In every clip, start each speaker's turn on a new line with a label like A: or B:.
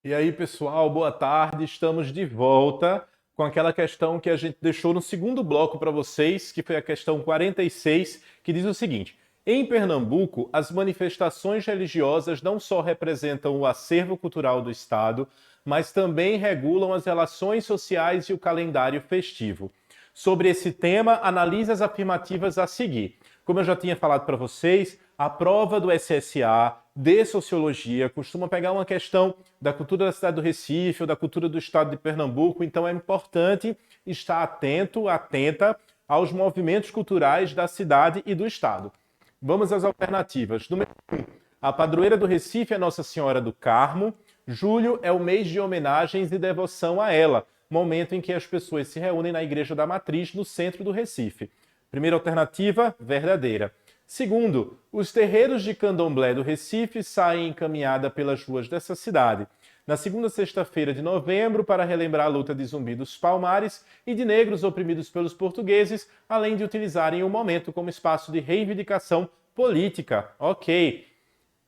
A: E aí, pessoal, boa tarde. Estamos de volta com aquela questão que a gente deixou no segundo bloco para vocês, que foi a questão 46, que diz o seguinte: em Pernambuco, as manifestações religiosas não só representam o acervo cultural do Estado, mas também regulam as relações sociais e o calendário festivo. Sobre esse tema, analise as afirmativas a seguir. Como eu já tinha falado para vocês, a prova do SSA de Sociologia costuma pegar uma questão da cultura da cidade do Recife ou da cultura do estado de Pernambuco, então é importante estar atento, atenta aos movimentos culturais da cidade e do estado. Vamos às alternativas. Número 1, a padroeira do Recife é Nossa Senhora do Carmo. Julho é o mês de homenagens e devoção a ela, momento em que as pessoas se reúnem na Igreja da Matriz, no centro do Recife. Primeira alternativa, verdadeira. Segundo, os terreiros de candomblé do Recife saem em caminhada pelas ruas dessa cidade na segunda sexta-feira de novembro para relembrar a luta de Zumbi dos Palmares e de negros oprimidos pelos portugueses, além de utilizarem o momento como espaço de reivindicação política. Ok.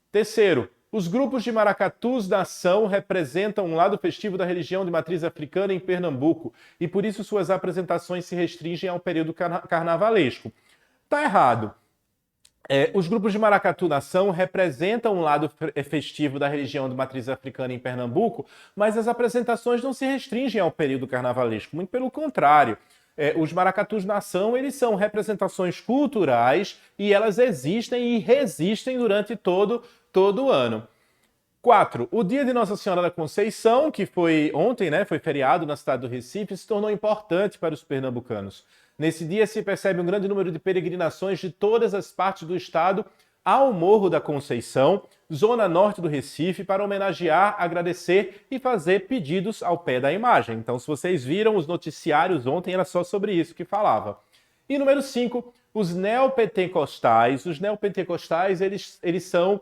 A: Terceiro, os grupos de maracatus da ação representam um lado festivo da religião de matriz africana em Pernambuco e por isso suas apresentações se restringem ao período carnavalesco. Tá errado. Os grupos de maracatu na ação representam um lado festivo da religião de matriz africana em Pernambuco, mas as apresentações não se restringem ao período carnavalesco, muito pelo contrário. Os maracatus na ação, eles são representações culturais e elas existem e resistem durante todo o ano. 4. O dia de Nossa Senhora da Conceição, que foi ontem, né, foi feriado na cidade do Recife, se tornou importante para os pernambucanos. Nesse dia se percebe um grande número de peregrinações de todas as partes do estado ao Morro da Conceição, zona norte do Recife, para homenagear, agradecer e fazer pedidos ao pé da imagem. Então, se vocês viram os noticiários ontem, era só sobre isso que falava. E número 5, os neopentecostais. Os neopentecostais, eles são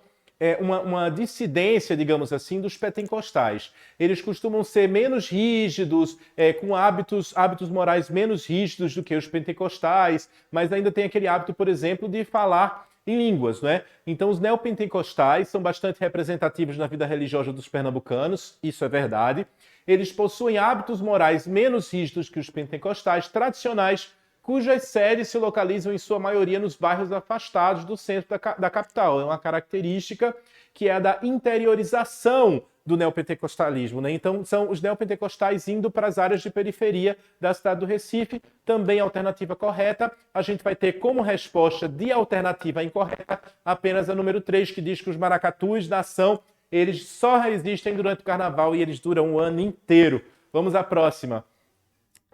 A: uma dissidência, digamos assim, dos pentecostais. Eles costumam ser menos rígidos, com hábitos morais menos rígidos do que os pentecostais, mas ainda tem aquele hábito, por exemplo, de falar em línguas, né? Então, os neopentecostais são bastante representativos na vida religiosa dos pernambucanos, isso é verdade. Eles possuem hábitos morais menos rígidos que os pentecostais tradicionais, cujas sedes se localizam em sua maioria nos bairros afastados do centro da capital. É uma característica que é a da interiorização do neopentecostalismo, né? Então, são os neopentecostais indo para as áreas de periferia da cidade do Recife, também a alternativa correta. A gente vai ter como resposta de alternativa incorreta apenas a número 3, que diz que os maracatus da ação, eles só resistem durante o carnaval e eles duram o ano inteiro. Vamos à próxima.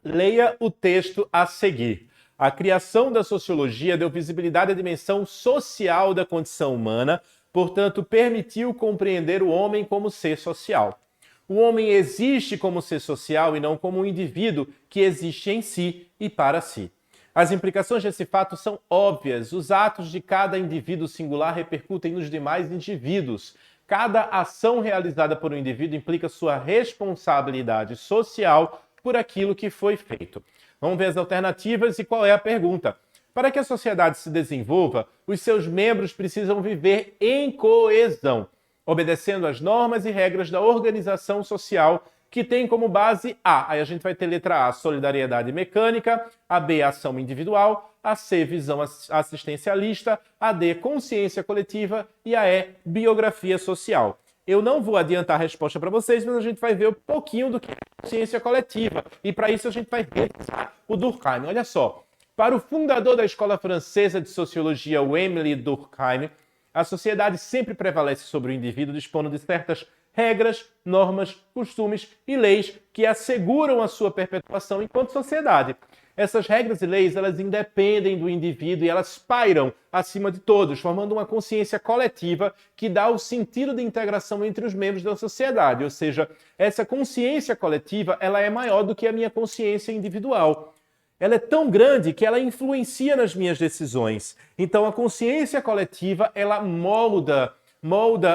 A: Leia o texto a seguir. A criação da sociologia deu visibilidade à dimensão social da condição humana, portanto, permitiu compreender o homem como ser social. O homem existe como ser social e não como um indivíduo que existe em si e para si. As implicações desse fato são óbvias. Os atos de cada indivíduo singular repercutem nos demais indivíduos. Cada ação realizada por um indivíduo implica sua responsabilidade social por aquilo que foi feito. Vamos ver as alternativas e qual é a pergunta. Para que a sociedade se desenvolva, os seus membros precisam viver em coesão, obedecendo às normas e regras da organização social, que tem como base A. Aí a gente vai ter letra A, solidariedade mecânica, a B, ação individual, a C, visão assistencialista, a D, consciência coletiva e a E, biografia social. Eu não vou adiantar a resposta para vocês, mas a gente vai ver um pouquinho do que é consciência coletiva. E para isso a gente vai revisar o Durkheim. Olha só, para o fundador da Escola Francesa de Sociologia, o Émile Durkheim, a sociedade sempre prevalece sobre o indivíduo, dispondo de certas regras, normas, costumes e leis que asseguram a sua perpetuação enquanto sociedade. Essas regras e leis, elas independem do indivíduo e elas pairam acima de todos, formando uma consciência coletiva que dá o sentido de integração entre os membros da sociedade. Ou seja, essa consciência coletiva, ela é maior do que a minha consciência individual. Ela é tão grande que ela influencia nas minhas decisões. Então, a consciência coletiva, ela molda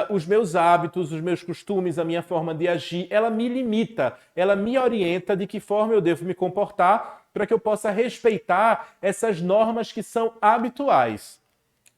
A: os meus hábitos, os meus costumes, a minha forma de agir. Ela me limita, ela me orienta de que forma eu devo me comportar para que eu possa respeitar essas normas que são habituais.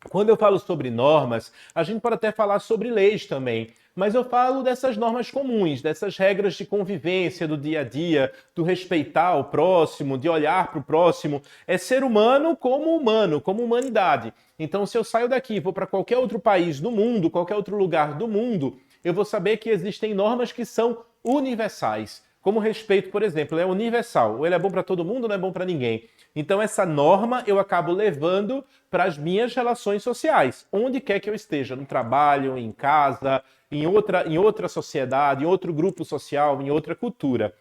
A: Quando eu falo sobre normas, a gente pode até falar sobre leis também. mas eu falo dessas normas comuns, dessas regras de convivência do dia a dia, do respeitar o próximo, de olhar para o próximo. É ser humano, como humanidade. Então, se eu saio daqui e vou para qualquer outro país do mundo, qualquer outro lugar do mundo, eu vou saber que existem normas que são universais. Como o respeito, por exemplo, é universal. Ou ele é bom para todo mundo ou não é bom para ninguém. Então, essa norma eu acabo levando para as minhas relações sociais, onde quer que eu esteja, no trabalho, em casa, em outra sociedade, em outro grupo social, em outra cultura.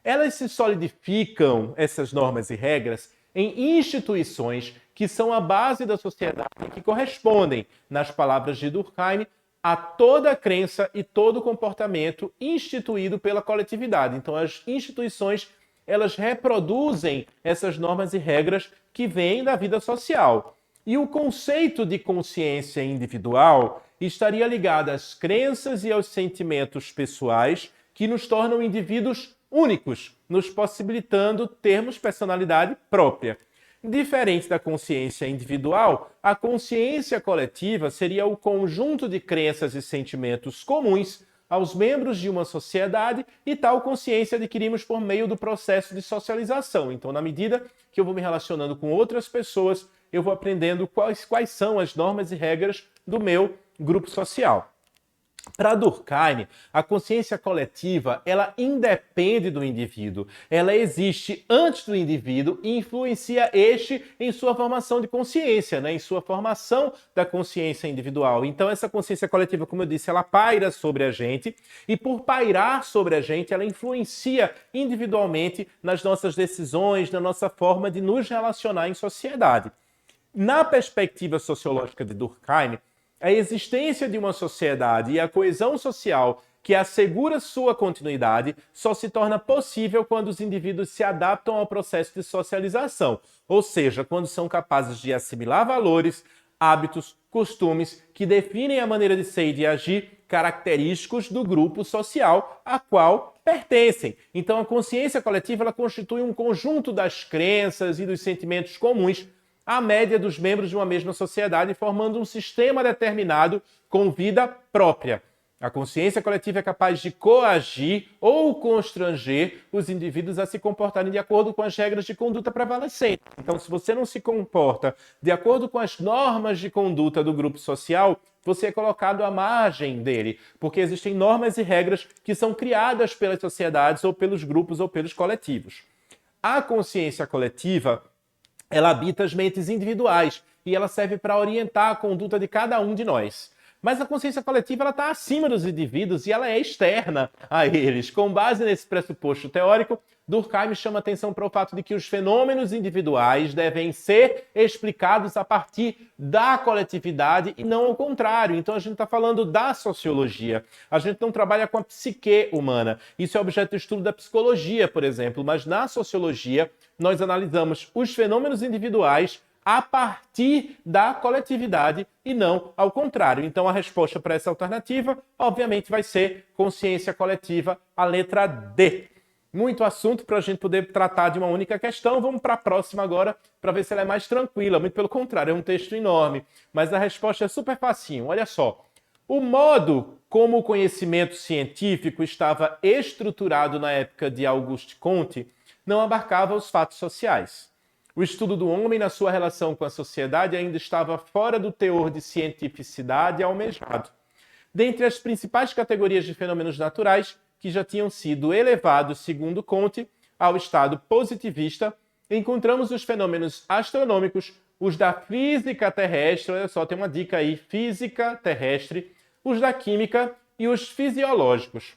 A: Elas se solidificam, essas normas e regras, em instituições que são a base da sociedade e que correspondem, nas palavras de Durkheim, a toda crença e todo comportamento instituído pela coletividade. Então, as instituições, elas reproduzem essas normas e regras que vêm da vida social. E o conceito de consciência individual estaria ligado às crenças e aos sentimentos pessoais que nos tornam indivíduos únicos, nos possibilitando termos personalidade própria. Diferente da consciência individual, a consciência coletiva seria o conjunto de crenças e sentimentos comuns aos membros de uma sociedade, e tal consciência adquirimos por meio do processo de socialização. Então, na medida que eu vou me relacionando com outras pessoas, eu vou aprendendo quais são as normas e regras do meu grupo social. Para Durkheim, a consciência coletiva, ela independe do indivíduo. Ela existe antes do indivíduo e influencia este em sua formação de consciência, em sua formação da consciência individual. Então, essa consciência coletiva, como eu disse, ela paira sobre a gente e, por pairar sobre a gente, ela influencia individualmente nas nossas decisões, na nossa forma de nos relacionar em sociedade. Na perspectiva sociológica de Durkheim, a existência de uma sociedade e a coesão social que assegura sua continuidade só se torna possível quando os indivíduos se adaptam ao processo de socialização, ou seja, quando são capazes de assimilar valores, hábitos, costumes que definem a maneira de ser e de agir característicos do grupo social a qual pertencem. Então, a consciência coletiva ela constitui um conjunto das crenças e dos sentimentos comuns a média dos membros de uma mesma sociedade, formando um sistema determinado com vida própria. A consciência coletiva é capaz de coagir ou constranger os indivíduos a se comportarem de acordo com as regras de conduta prevalecentes. Então, se você não se comporta de acordo com as normas de conduta do grupo social, você é colocado à margem dele, porque existem normas e regras que são criadas pelas sociedades ou pelos grupos ou pelos coletivos. A consciência coletiva ela habita as mentes individuais e ela serve para orientar a conduta de cada um de nós. Mas a consciência coletiva está acima dos indivíduos e ela é externa a eles. Com base nesse pressuposto teórico, Durkheim chama atenção para o fato de que os fenômenos individuais devem ser explicados a partir da coletividade e não ao contrário. Então a gente está falando da sociologia. A gente não trabalha com a psique humana. Isso é objeto de estudo da psicologia, por exemplo. Mas na sociologia, nós analisamos os fenômenos individuais a partir da coletividade e não ao contrário. Então a resposta para essa alternativa, obviamente, vai ser consciência coletiva, a letra D. Muito assunto para a gente poder tratar de uma única questão. Vamos para a próxima agora, para ver se ela é mais tranquila. Muito pelo contrário, é um texto enorme. Mas a resposta é super facinho. Olha só. O modo como o conhecimento científico estava estruturado na época de Auguste Comte não abarcava os fatos sociais. O estudo do homem na sua relação com a sociedade ainda estava fora do teor de cientificidade almejado. Dentre as principais categorias de fenômenos naturais, que já tinham sido elevados, segundo Comte, ao estado positivista, encontramos os fenômenos astronômicos, os da física terrestre, olha só, tem uma dica aí, física terrestre, os da química e os fisiológicos.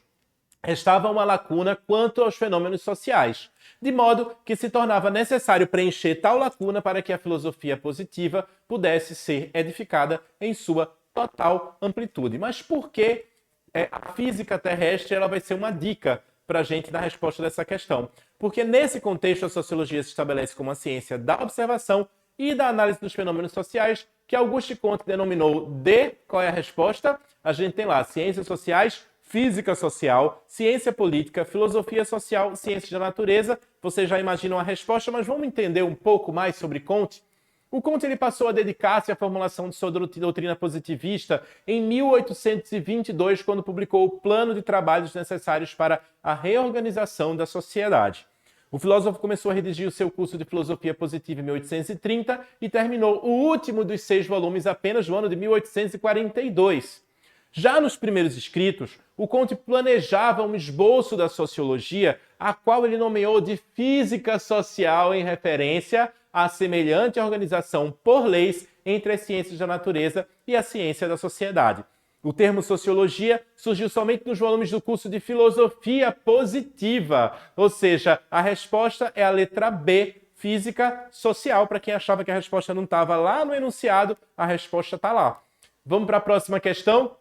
A: Restava uma lacuna quanto aos fenômenos sociais, de modo que se tornava necessário preencher tal lacuna para que a filosofia positiva pudesse ser edificada em sua total amplitude. Mas por que a física terrestre ela vai ser uma dica para a gente dar resposta dessa questão? Porque nesse contexto a sociologia se estabelece como a ciência da observação e da análise dos fenômenos sociais, que Auguste Comte denominou de... Qual é a resposta? A gente tem lá ciências sociais, física social, ciência política, filosofia social, ciências da natureza. Vocês já imaginam a resposta, mas vamos entender um pouco mais sobre Comte? O Comte ele passou a dedicar-se à formulação de sua doutrina positivista em 1822, quando publicou o Plano de Trabalhos Necessários para a Reorganização da Sociedade. O filósofo começou a redigir o seu curso de filosofia positiva em 1830 e terminou o último dos 6 volumes apenas no ano de 1842. Já nos primeiros escritos, o Comte planejava um esboço da sociologia, a qual ele nomeou de física social em referência à semelhante organização por leis entre as ciências da natureza e a ciência da sociedade. O termo sociologia surgiu somente nos volumes do curso de filosofia positiva, ou seja, a resposta é a letra B, física social. Para quem achava que a resposta não estava lá no enunciado, a resposta está lá. Vamos para a próxima questão?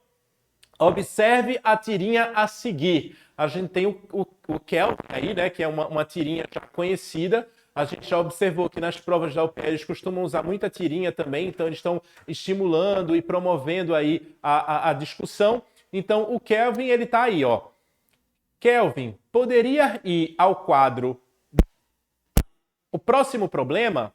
A: Observe a tirinha a seguir. A gente tem o Kelvin aí, né, que é uma tirinha já conhecida. A gente já observou que nas provas da UPE eles costumam usar muita tirinha também, então eles estão estimulando e promovendo aí a discussão. Então o Kelvin, ele está aí, ó. Kelvin, poderia ir ao quadro o próximo problema?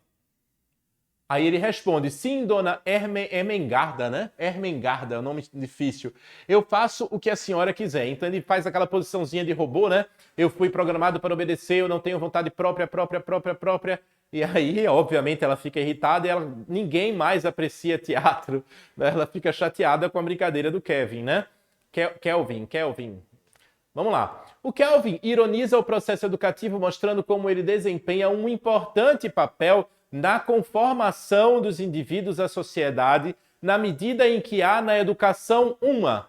A: Aí ele responde, sim, dona Ermengarda, né? Ermengarda, é um nome difícil. Eu faço o que a senhora quiser. Então ele faz aquela posiçãozinha de robô, né? Eu fui programado para obedecer, eu não tenho vontade própria. E aí, obviamente, ela fica irritada e ninguém mais aprecia teatro. Né? Ela fica chateada com a brincadeira do Kevin, né? Kelvin. Vamos lá. O Kelvin ironiza o processo educativo mostrando como ele desempenha um importante papel na conformação dos indivíduos à sociedade, na medida em que há na educação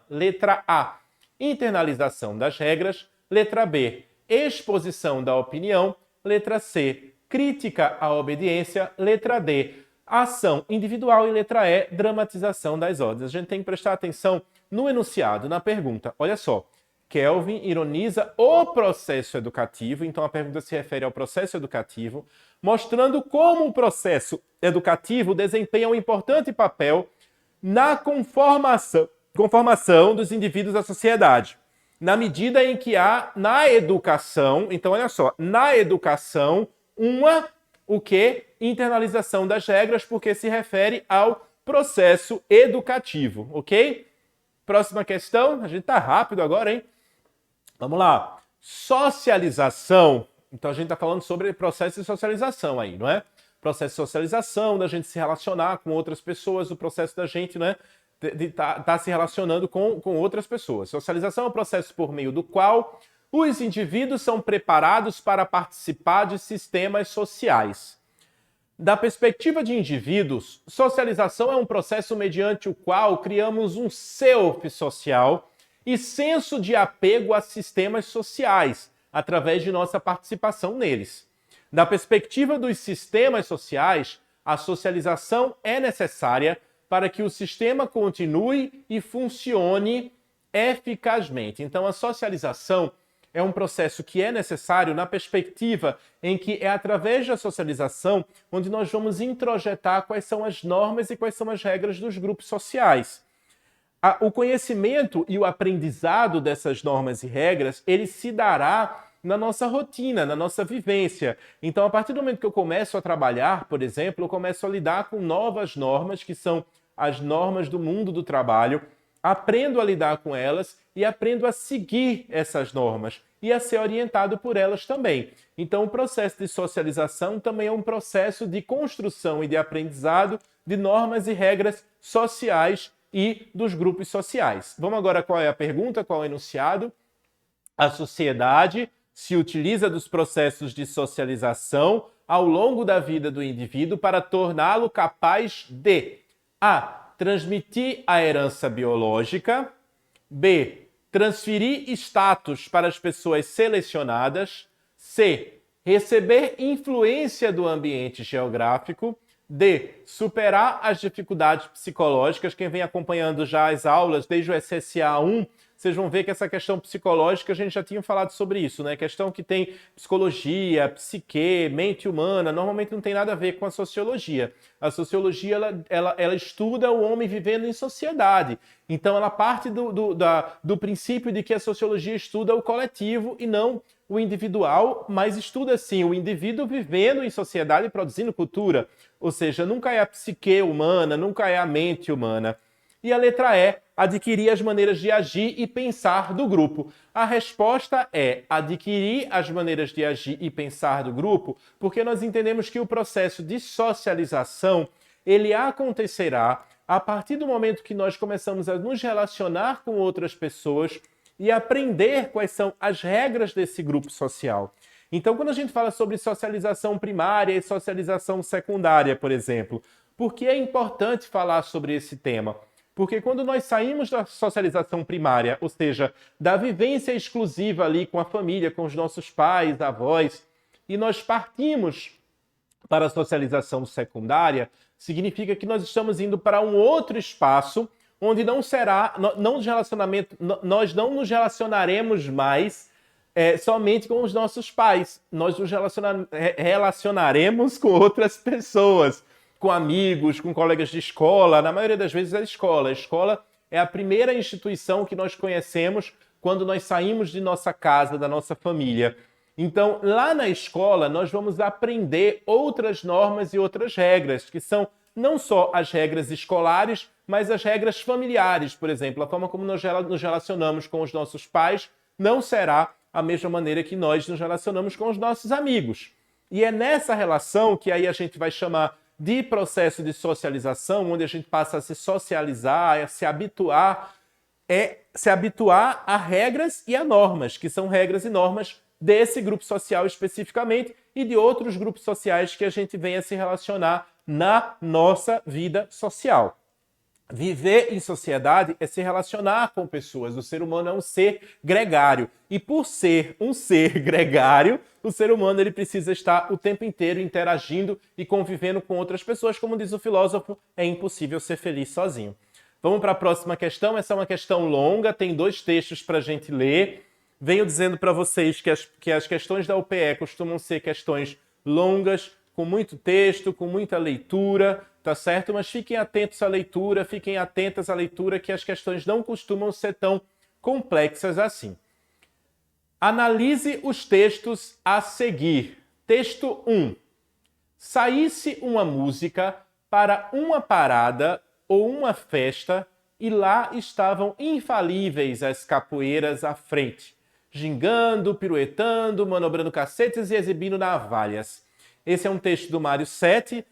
A: letra A, internalização das regras, letra B, exposição da opinião, letra C, crítica à obediência, letra D, ação individual e letra E, dramatização das ordens. A gente tem que prestar atenção no enunciado, na pergunta. Olha só. Kelvin ironiza o processo educativo, então a pergunta se refere ao processo educativo, mostrando como o processo educativo desempenha um importante papel na conformação dos indivíduos da sociedade, na medida em que há na educação, então olha só, na educação, o que? Internalização das regras, porque se refere ao processo educativo, ok? Próxima questão, a gente tá rápido agora, hein? Vamos lá. Socialização. Então a gente está falando sobre processo de socialização aí, não é? Processo de socialização, da gente se relacionar com outras pessoas, o processo da gente, né, de tá se relacionando com outras pessoas. Socialização é um processo por meio do qual os indivíduos são preparados para participar de sistemas sociais. Da perspectiva de indivíduos, socialização é um processo mediante o qual criamos um self social e senso de apego a sistemas sociais, através de nossa participação neles. Da perspectiva dos sistemas sociais, a socialização é necessária para que o sistema continue e funcione eficazmente. Então, a socialização é um processo que é necessário na perspectiva em que é através da socialização onde nós vamos introjetar quais são as normas e quais são as regras dos grupos sociais. O conhecimento e o aprendizado dessas normas e regras, ele se dará na nossa rotina, na nossa vivência. Então, a partir do momento que eu começo a trabalhar, por exemplo, eu começo a lidar com novas normas, que são as normas do mundo do trabalho, aprendo a lidar com elas e aprendo a seguir essas normas e a ser orientado por elas também. Então, o processo de socialização também é um processo de construção e de aprendizado de normas e regras sociais e dos grupos sociais. Vamos agora, qual é a pergunta, qual é o enunciado? A sociedade se utiliza dos processos de socialização ao longo da vida do indivíduo para torná-lo capaz de A. Transmitir a herança biológica, B. Transferir status para as pessoas selecionadas, C. Receber influência do ambiente geográfico, D. Superar as dificuldades psicológicas. Quem vem acompanhando já as aulas desde o SSA 1, vocês vão ver que essa questão psicológica, a gente já tinha falado sobre isso, né? Questão que tem psicologia, psique, mente humana, normalmente não tem nada a ver com a sociologia. A sociologia, ela estuda o homem vivendo em sociedade. Então, ela parte do princípio de que a sociologia estuda o coletivo e não o individual, mas estuda sim o indivíduo vivendo em sociedade e produzindo cultura. Ou seja, nunca é a psique humana, nunca é a mente humana. E a letra E, adquirir as maneiras de agir e pensar do grupo. A resposta é adquirir as maneiras de agir e pensar do grupo, porque nós entendemos que o processo de socialização, ele acontecerá a partir do momento que nós começamos a nos relacionar com outras pessoas e aprender quais são as regras desse grupo social. Então, quando a gente fala sobre socialização primária e socialização secundária, por exemplo, por que é importante falar sobre esse tema? Porque quando nós saímos da socialização primária, ou seja, da vivência exclusiva ali com a família, com os nossos pais, avós, e nós partimos para a socialização secundária, significa que nós estamos indo para um outro espaço onde não será, nós não nos relacionaremos mais somente com os nossos pais. Nós nos relacionaremos com outras pessoas, com amigos, com colegas de escola, na maioria das vezes é a escola. A escola é a primeira instituição que nós conhecemos quando nós saímos de nossa casa, da nossa família. Então, lá na escola, nós vamos aprender outras normas e outras regras, que são não só as regras escolares, mas as regras familiares, por exemplo. A forma como nós nos relacionamos com os nossos pais não será a mesma maneira que nós nos relacionamos com os nossos amigos. E é nessa relação que aí a gente vai chamar de processo de socialização, onde a gente passa a se socializar, a se habituar a regras e a normas, que são regras e normas desse grupo social especificamente e de outros grupos sociais que a gente venha se relacionar na nossa vida social. Viver em sociedade é se relacionar com pessoas. O ser humano é um ser gregário. E por ser um ser gregário, o ser humano ele precisa estar o tempo inteiro interagindo e convivendo com outras pessoas. Como diz o filósofo, é impossível ser feliz sozinho. Vamos para a próxima questão. Essa é uma questão longa, tem 2 textos para a gente ler. Venho dizendo para vocês que as questões da UPE costumam ser questões longas, com muito texto, com muita leitura, tá certo? Mas fiquem atentos à leitura, fiquem atentas à leitura, que as questões não costumam ser tão complexas assim. Analise os textos a seguir. Texto 1. Saísse uma música para uma parada ou uma festa e lá estavam infalíveis as capoeiras à frente, gingando, piruetando, manobrando cacetes e exibindo navalhas. Esse é um texto do Mário 7,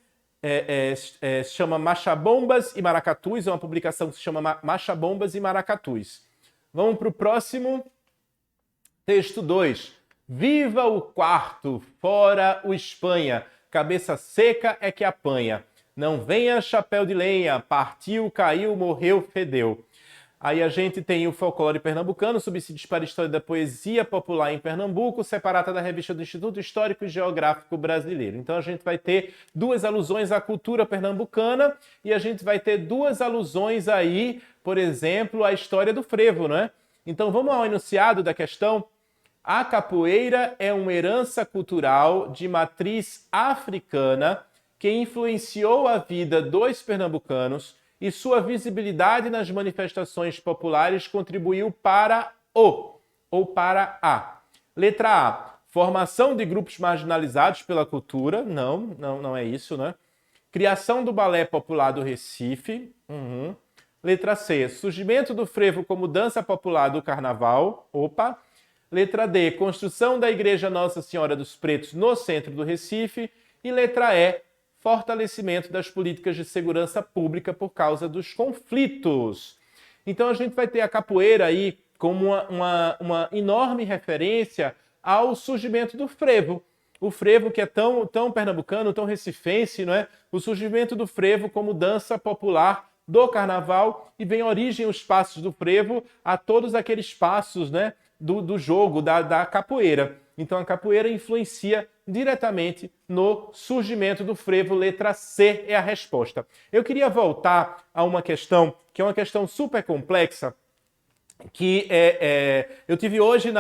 A: se chama Machabombas e Maracatus, é uma publicação que se chama Machabombas e Maracatus. Vamos para o próximo. Texto 2. Viva o quarto, fora o Espanha, cabeça seca é que apanha. Não venha chapéu de lenha, partiu, caiu, morreu, fedeu. Aí a gente tem o folclore pernambucano, subsídios para a história da poesia popular em Pernambuco, separada da revista do Instituto Histórico e Geográfico Brasileiro. Então a gente vai ter 2 alusões à cultura pernambucana e a gente vai ter 2 alusões aí, por exemplo, à história do frevo, né? Então vamos ao enunciado da questão. A capoeira é uma herança cultural de matriz africana que influenciou a vida dos pernambucanos e sua visibilidade nas manifestações populares contribuiu para o ou para a. Letra A. Formação de grupos marginalizados pela cultura. Não é isso, né? Criação do balé popular do Recife. Letra C. Surgimento do frevo como dança popular do carnaval. Opa! Letra D. Construção da Igreja Nossa Senhora dos Pretos no centro do Recife. E letra E. Fortalecimento das políticas de segurança pública por causa dos conflitos. Então a gente vai ter a capoeira aí como uma enorme referência ao surgimento do frevo. O frevo que é tão pernambucano, tão recifense, não é? O surgimento do frevo como dança popular do carnaval e vem origem os passos do frevo a todos aqueles passos, né, do jogo, da capoeira. Então a capoeira influencia diretamente no surgimento do frevo. Letra C é a resposta. Eu queria voltar a uma questão que é uma questão super complexa, que eu tive hoje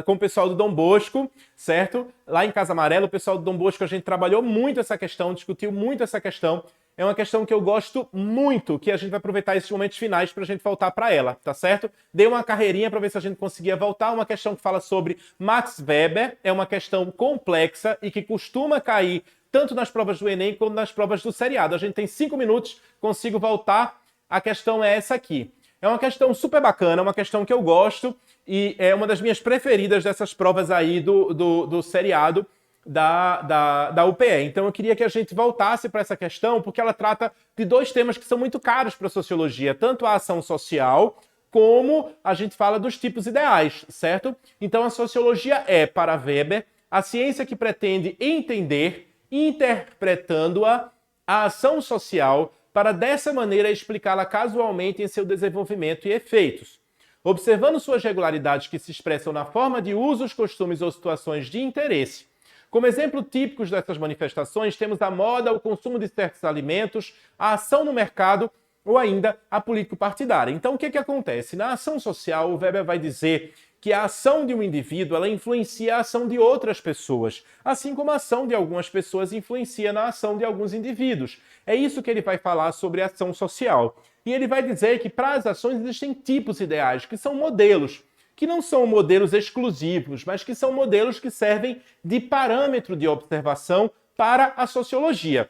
A: com o pessoal do Dom Bosco, certo? Lá em Casa Amarela, o pessoal do Dom Bosco, a gente trabalhou muito essa questão, discutiu muito essa questão, é uma questão que eu gosto muito, que a gente vai aproveitar esses momentos finais para a gente voltar para ela, tá certo? Dei uma carreirinha para ver se a gente conseguia voltar. Uma questão que fala sobre Max Weber, é uma questão complexa e que costuma cair tanto nas provas do Enem quanto nas provas do seriado. A gente tem 5 minutos, consigo voltar. A questão é essa aqui. É uma questão super bacana, uma questão que eu gosto e é uma das minhas preferidas dessas provas aí do seriado da UPE. Então eu queria que a gente voltasse para essa questão, porque ela trata de dois temas que são muito caros para a sociologia, tanto a ação social, como a gente fala dos tipos ideais, certo? Então a sociologia é, para Weber, a ciência que pretende entender, interpretando-a, a ação social, para dessa maneira explicá-la casualmente em seu desenvolvimento e efeitos. Observando suas regularidades que se expressam na forma de usos, costumes ou situações de interesse. Como exemplo típicos dessas manifestações, temos a moda, o consumo de certos alimentos, a ação no mercado ou ainda a político-partidária. Então, o que acontece? Na ação social, o Weber vai dizer que a ação de um indivíduo ela influencia a ação de outras pessoas, assim como a ação de algumas pessoas influencia na ação de alguns indivíduos. É isso que ele vai falar sobre a ação social. E ele vai dizer que para as ações existem tipos ideais, que são modelos, que não são modelos exclusivos, mas que são modelos que servem de parâmetro de observação para a sociologia.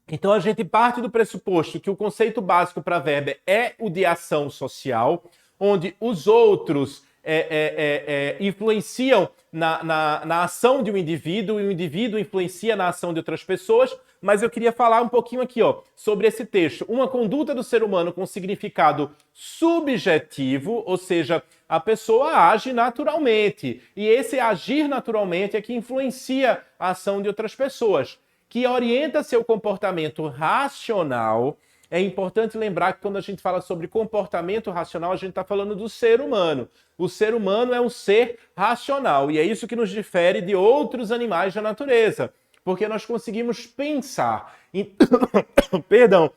A: Então a gente parte do pressuposto que o conceito básico para Weber é o de ação social, onde os outros influenciam na ação de um indivíduo e o indivíduo influencia na ação de outras pessoas, mas eu queria falar um pouquinho aqui sobre esse texto. Uma conduta do ser humano com significado subjetivo, ou seja, a pessoa age naturalmente, e esse agir naturalmente é que influencia a ação de outras pessoas, que orienta seu comportamento racional. É importante lembrar que quando a gente fala sobre comportamento racional, a gente está falando do ser humano. O ser humano é um ser racional, e é isso que nos difere de outros animais da natureza, porque nós conseguimos pensar. Perdão,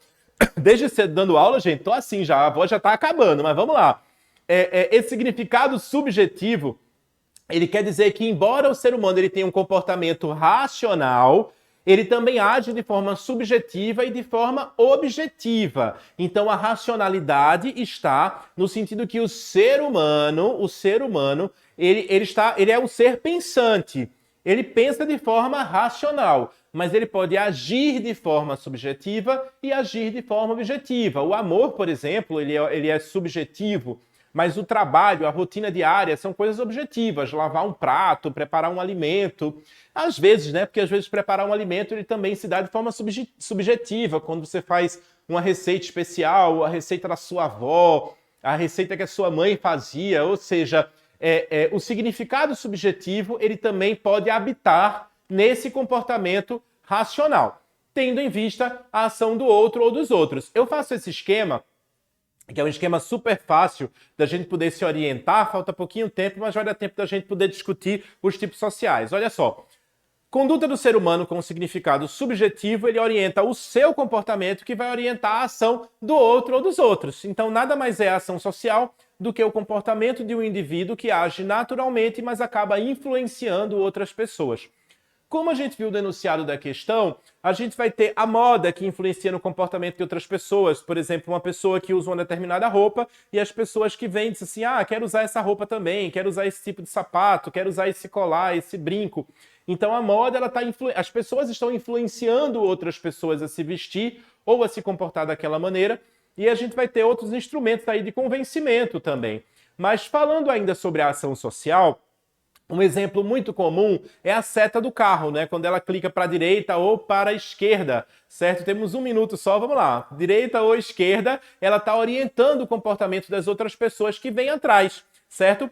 A: desde cedo dando aula, gente, tô assim já, a voz já está acabando, mas vamos lá. Esse significado subjetivo, ele quer dizer que, embora o ser humano ele tenha um comportamento racional, ele também age de forma subjetiva e de forma objetiva. Então a racionalidade está no sentido que o ser humano, ele é um ser pensante. Ele pensa de forma racional, mas ele pode agir de forma subjetiva e agir de forma objetiva. O amor, por exemplo, ele é subjetivo, mas o trabalho, a rotina diária são coisas objetivas. Lavar um prato, preparar um alimento. Às vezes, né? Porque às vezes preparar um alimento ele também se dá de forma subjetiva. Quando você faz uma receita especial, a receita da sua avó, a receita que a sua mãe fazia. Ou seja, o significado subjetivo ele também pode habitar nesse comportamento racional, tendo em vista a ação do outro ou dos outros. Eu faço esse esquema, que é um esquema super fácil da gente poder se orientar, falta pouquinho tempo, mas vai dar tempo da gente poder discutir os tipos sociais. Olha só, conduta do ser humano com um significado subjetivo, ele orienta o seu comportamento que vai orientar a ação do outro ou dos outros. Então, nada mais é a ação social do que o comportamento de um indivíduo que age naturalmente, mas acaba influenciando outras pessoas. Como a gente viu no enunciado da questão, a gente vai ter a moda que influencia no comportamento de outras pessoas. Por exemplo, uma pessoa que usa uma determinada roupa e as pessoas que vêm dizem assim, quero usar essa roupa também, quero usar esse tipo de sapato, quero usar esse colar, esse brinco. Então a moda, as pessoas estão influenciando outras pessoas a se vestir ou a se comportar daquela maneira, e a gente vai ter outros instrumentos aí de convencimento também. Mas falando ainda sobre a ação social, um exemplo muito comum é a seta do carro, né? Quando ela clica para a direita ou para a esquerda, certo? Temos 1 minuto só, vamos lá. Direita ou esquerda, ela está orientando o comportamento das outras pessoas que vêm atrás, certo?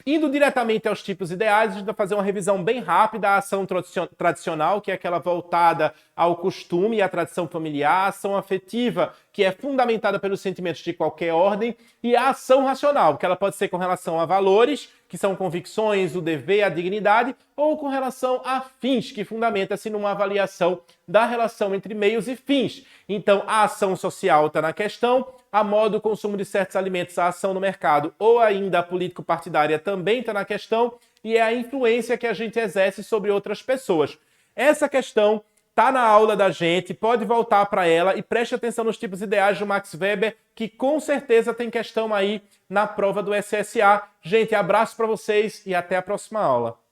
A: Indo diretamente aos tipos ideais, a gente vai fazer uma revisão bem rápida. A ação tradicional, que é aquela voltada ao costume e à tradição familiar. A ação afetiva, que é fundamentada pelos sentimentos de qualquer ordem. E a ação racional, que ela pode ser com relação a valores, que são convicções, o dever, a dignidade, ou com relação a fins, que fundamenta-se numa avaliação da relação entre meios e fins. Então, a ação social está na questão, a moda do consumo de certos alimentos, a ação no mercado, ou ainda a político-partidária também está na questão, e é a influência que a gente exerce sobre outras pessoas. Essa questão tá na aula da gente, pode voltar para ela e preste atenção nos tipos ideais do Max Weber, que com certeza tem questão aí na prova do SSA. Gente, abraço para vocês e até a próxima aula.